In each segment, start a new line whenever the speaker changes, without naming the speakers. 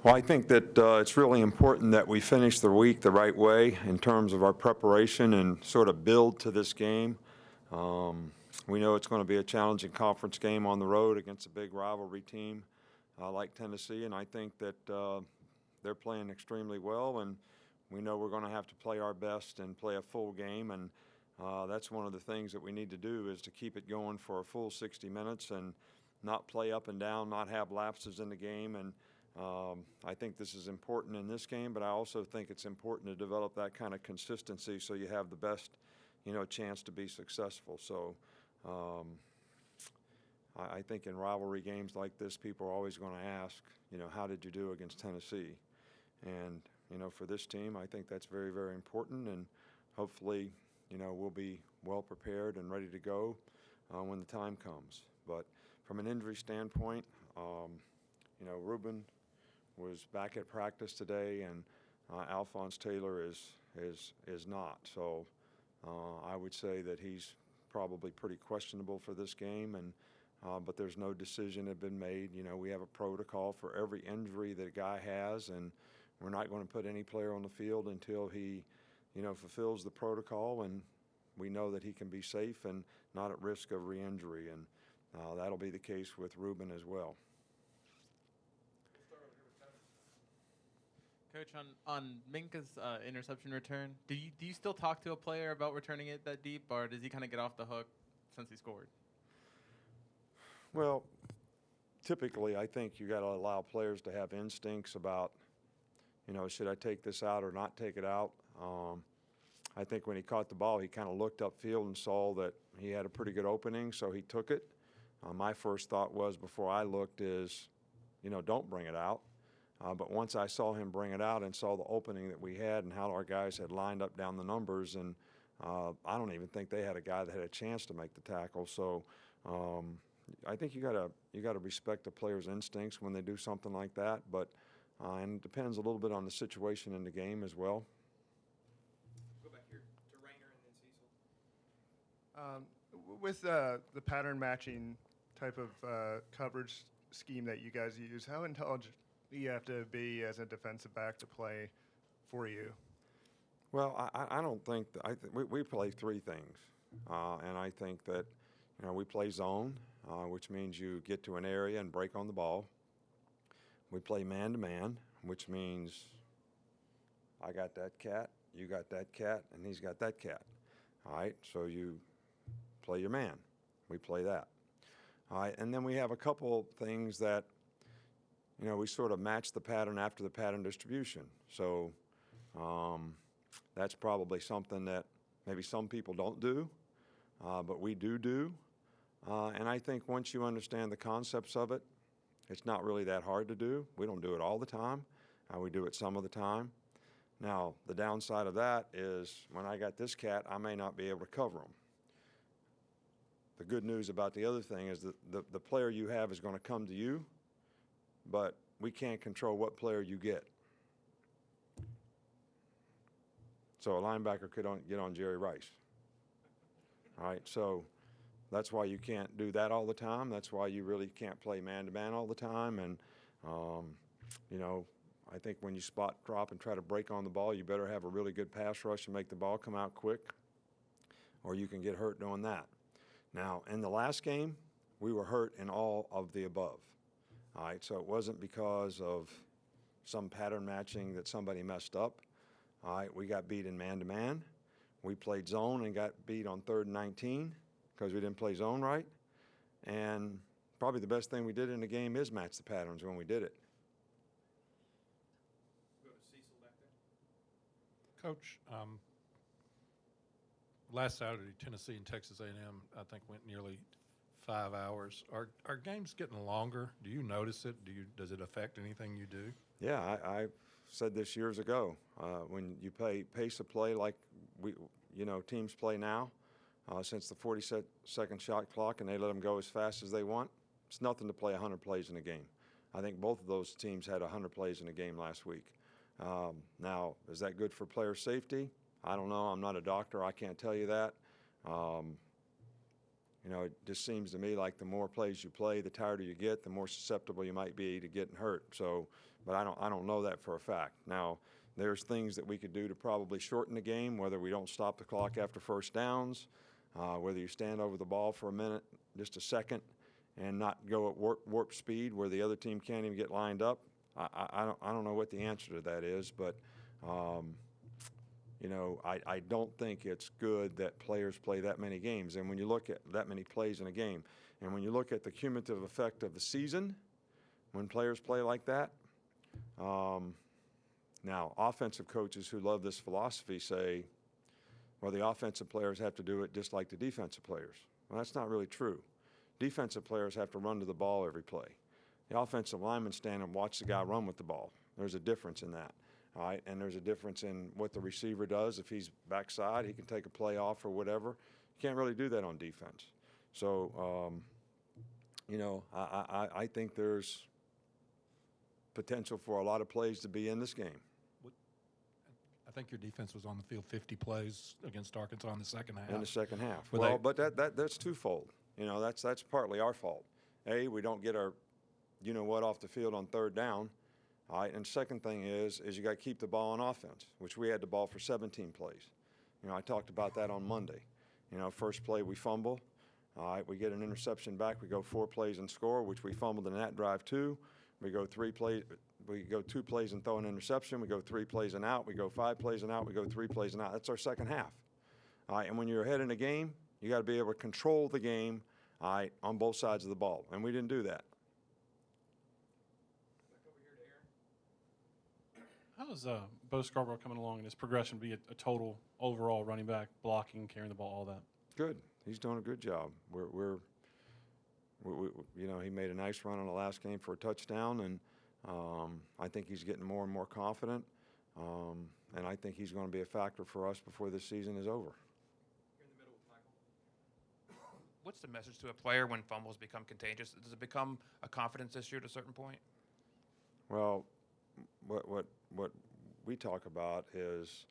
Well, I think that it's really important that we finish the week the right way in terms of our preparation and sort of build to this game. We know it's going to be a challenging conference game on the road against a big rivalry team like Tennessee, and I think that they're playing extremely well, and we know we're going to have to play our best and play a full game, and that's one of the things that we need to do is to keep it going for a full 60 minutes and not play up and down, not have lapses in the game. And I think this is important in this game, but I also think it's important to develop that kind of consistency so you have the best, chance to be successful. So I think in rivalry games like this, people are always going to ask, how did you do against Tennessee? And, for this team, I think that's very, very important. And hopefully, we'll be well prepared and ready to go when the time comes. But from an injury standpoint, Ruben was back at practice today, and Alphonse Taylor is not. So I would say that he's probably pretty questionable for this game, and but there's no decision had been made. We have a protocol for every injury that a guy has, and we're not going to put any player on the field until he, fulfills the protocol, and we know that he can be safe and not at risk of re-injury, and that'll be the case with Ruben as well.
Coach, on Minka's interception return, do you still talk to a player about returning it that deep, or does he kind of get off the hook since he scored?
Well, typically I think you got to allow players to have instincts about, should I take this out or not take it out? I think when he caught the ball, he kind of looked upfield and saw that he had a pretty good opening, so he took it. My first thought was before I looked is, don't bring it out. But once I saw him bring it out and saw the opening that we had and how our guys had lined up down the numbers, and I don't even think they had a guy that had a chance to make the tackle. So I think you gotta respect the player's instincts when they do something like that. But and it depends a little bit on the situation in the game as well.
Go back here to Rayner and then Cecil. With the pattern matching type of coverage scheme that you guys use, how intelligent do you have to be as a defensive back to play for you?
Well, I don't think we play three things, and I think that we play zone, which means you get to an area and break on the ball. We play man-to-man, which means I got that cat, you got that cat, and he's got that cat. All right, so you play your man. We play that. All right, and then we have a couple things that, we sort of match the pattern after the pattern distribution. So that's probably something that maybe some people don't do, but we do. And I think once you understand the concepts of it, it's not really that hard to do. We don't do it all the time. We do it some of the time. Now, the downside of that is when I got this cat, I may not be able to cover him. The good news about the other thing is that the player you have is going to come to you, but we can't control what player you get. So a linebacker could get on Jerry Rice. All right, so that's why you can't do that all the time. That's why you really can't play man-to-man all the time. And, I think when you spot drop and try to break on the ball, you better have a really good pass rush and make the ball come out quick, or you can get hurt doing that. Now, in the last game, we were hurt in all of the above. All right, so it wasn't because of some pattern matching that somebody messed up. All right, we got beat in man-to-man. We played zone and got beat on 3rd and 19 because we didn't play zone right. And probably the best thing we did in the game is match the patterns when we did it.
Go to Cecil back there.
Coach, last Saturday, Tennessee and Texas A&M, I think, went nearly 5 hours. Are games getting longer? Do you notice it? Does it affect anything you do?
Yeah, I said this years ago. When you play pace of play like teams play now, since the 40-second shot clock, and they let them go as fast as they want, it's nothing to play 100 plays in a game. I think both of those teams had 100 plays in a game last week. Now, is that good for player safety? I don't know. I'm not a doctor. I can't tell you that. It just seems to me like the more plays you play, the tireder you get, the more susceptible you might be to getting hurt. So but I don't know that for a fact. Now, there's things that we could do to probably shorten the game, whether we don't stop the clock after first downs, whether you stand over the ball for a minute, just a second, and not go at warp speed where the other team can't even get lined up. I don't know what the answer to that is, but you know, I don't think it's good that players play that many games. And when you look at that many plays in a game, and when you look at the cumulative effect of the season, when players play like that, now offensive coaches who love this philosophy say, well, the offensive players have to do it just like the defensive players. Well, that's not really true. Defensive players have to run to the ball every play. The offensive linemen stand and watch the guy run with the ball. There's a difference in that. All right, and there's a difference in what the receiver does. If he's backside, he can take a play off or whatever. You can't really do that on defense. So, you know, I think there's potential for a lot of plays to be in this game.
I think your defense was on the field 50 plays against Arkansas in the second half.
In the second half.
Were
Well, but that's twofold. You know, that's partly our fault. A, we don't get our you-know-what off the field on third down. All right, and second thing is you got to keep the ball on offense, which we had the ball for 17 plays. You know, I talked about that on Monday. You know, first play we fumble. All right, we get an interception back. We go 4 plays and score, which we fumbled in that drive too. We go 3 plays. We go 2 plays and throw an interception. We go 3 plays and out. We go 5 plays and out. We go 3 plays and out. That's our second half. All right, and when you're ahead in a game, you got to be able to control the game, all right, on both sides of the ball, and we didn't do that.
How is Bo Scarborough coming along in his progression to be a total overall running back, blocking, carrying the ball, all that?
Good. He's doing a good job. We you know, he made a nice run on the last game for a touchdown, and I think he's getting more and more confident, and I think he's going to be a factor for us before this season is over.
You're in the middle with Michael. What's the message to a player when fumbles become contagious? Does it become a confidence issue at a certain point?
Well, what we talk about is,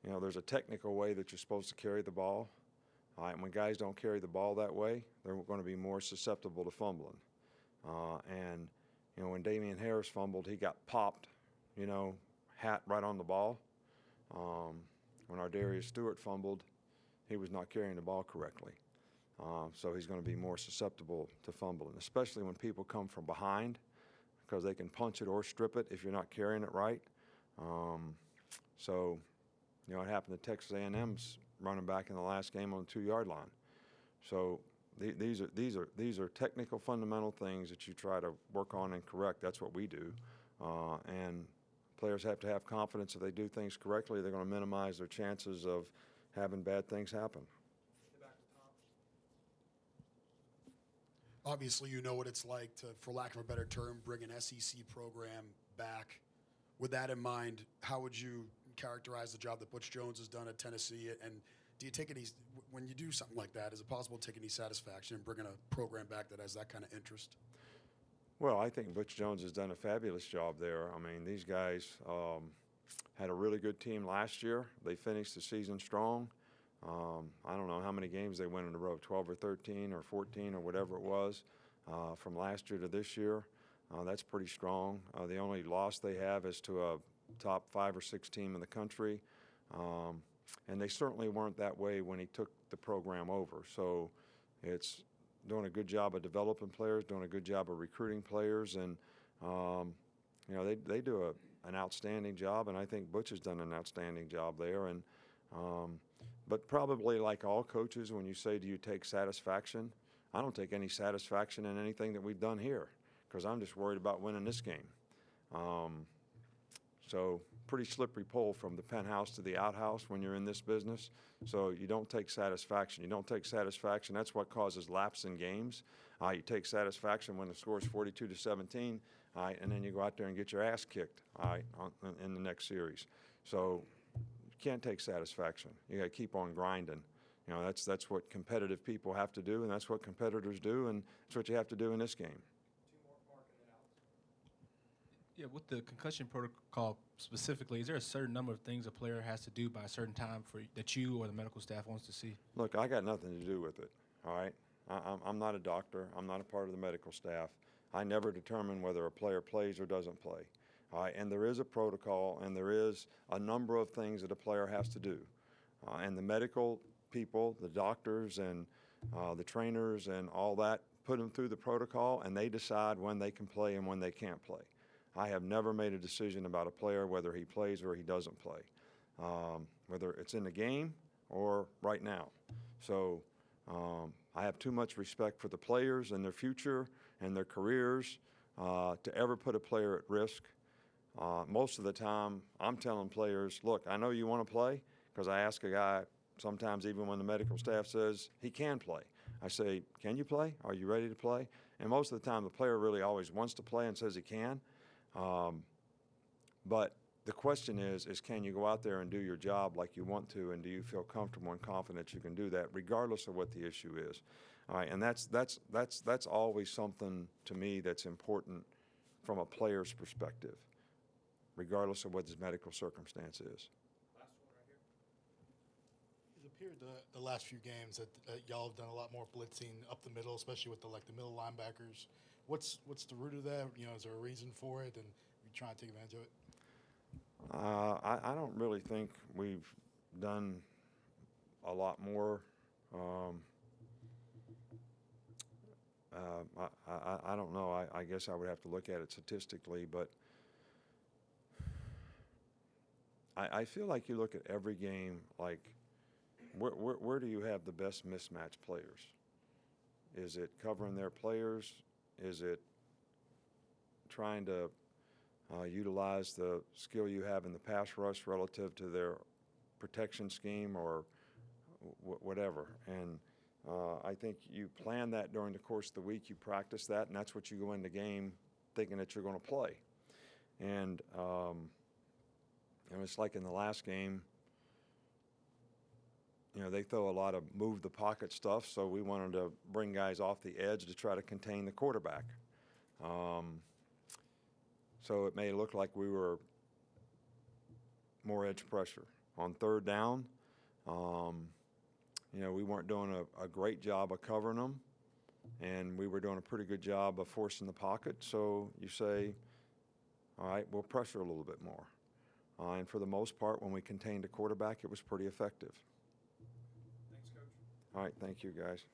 you know, there's a technical way that you're supposed to carry the ball. All right, and when guys don't carry the ball that way, they're going to be more susceptible to fumbling. And, you know, when Damian Harris fumbled, he got popped, you know, hat right on the ball. When our Darius Stewart fumbled, he was not carrying the ball correctly. So he's going to be more susceptible to fumbling, especially when people come from behind, because they can punch it or strip it if you're not carrying it right. So, you know, it happened to Texas A&M's running back in the last game on the 2-yard line. So these are technical fundamental things that you try to work on and correct. That's what we do. And players have to have confidence if they do things correctly, they're going to minimize their chances of having bad things happen.
Obviously, you know what it's like to, for lack of a better term, bring an SEC program back. With that in mind, how would you characterize the job that Butch Jones has done at Tennessee? And do you take any, when you do something like that, is it possible to take any satisfaction in bringing a program back that has that kind of interest?
Well, I think Butch Jones has done a fabulous job there. I mean, these guys had a really good team last year. They finished the season strong. I don't know how many games they went in a row, 12 or 13 or 14 or whatever it was, from last year to this year. That's pretty strong. The only loss they have is to a top 5 or 6 team in the country. And they certainly weren't that way when he took the program over. So it's doing a good job of developing players, doing a good job of recruiting players. And, you know, they do an outstanding job, and I think Butch has done an outstanding job there. And but probably like all coaches, when you say, do you take satisfaction? I don't take any satisfaction in anything that we've done here because I'm just worried about winning this game. So pretty slippery pole from the penthouse to the outhouse when you're in this business. So you don't take satisfaction. You don't take satisfaction. That's what causes lapse in games. You take satisfaction when the score is 42-17, and then you go out there and get your ass kicked, in the next series. So you can't take satisfaction. You got to keep on grinding. You know, that's what competitive people have to do, and that's what competitors do, and that's what you have to do in this game.
Yeah, with the concussion protocol specifically, is there a certain number of things a player has to do by a certain time that you or the medical staff wants to see?
Look, I got nothing to do with it, all right? I'm not a doctor. I'm not a part of the medical staff. I never determine whether a player plays or doesn't play. All right, and there is a protocol, and there is a number of things that a player has to do. And the medical people, the doctors and the trainers and all that, put them through the protocol, and they decide when they can play and when they can't play. I have never made a decision about a player, whether he plays or he doesn't play, whether it's in the game or right now. So I have too much respect for the players and their future and their careers to ever put a player at risk. Most of the time, I'm telling players, look, I know you want to play, because I ask a guy sometimes even when the medical staff says he can play. I say, can you play? Are you ready to play? And most of the time, the player really always wants to play and says he can. But the question is can you go out there and do your job like you want to, and do you feel comfortable and confident you can do that, regardless of what the issue is? All right, and that's always something to me that's important from a player's perspective, regardless of what his medical circumstance is.
It's appeared the last few games that y'all have done a lot more blitzing up the middle, especially with the middle linebackers. What's the root of that? You know, is there a reason for it, and you trying to take advantage of it?
I don't really think we've done a lot more. I don't know. I guess I would have to look at it statistically, but I feel like you look at every game like where do you have the best mismatch players? Is it covering their players? Is it trying to utilize the skill you have in the pass rush relative to their protection scheme or whatever? And I think you plan that during the course of the week. You practice that, and that's what you go into game thinking that you're going to play. And it's like in the last game, you know, they throw a lot of move the pocket stuff, so we wanted to bring guys off the edge to try to contain the quarterback. So it may look like we were more edge pressure. On third down, you know, we weren't doing a great job of covering them, and we were doing a pretty good job of forcing the pocket. So you say, all right, we'll pressure a little bit more. And for the most part, when we contained the quarterback, it was pretty effective.
Thanks, Coach.
All right, thank you, guys.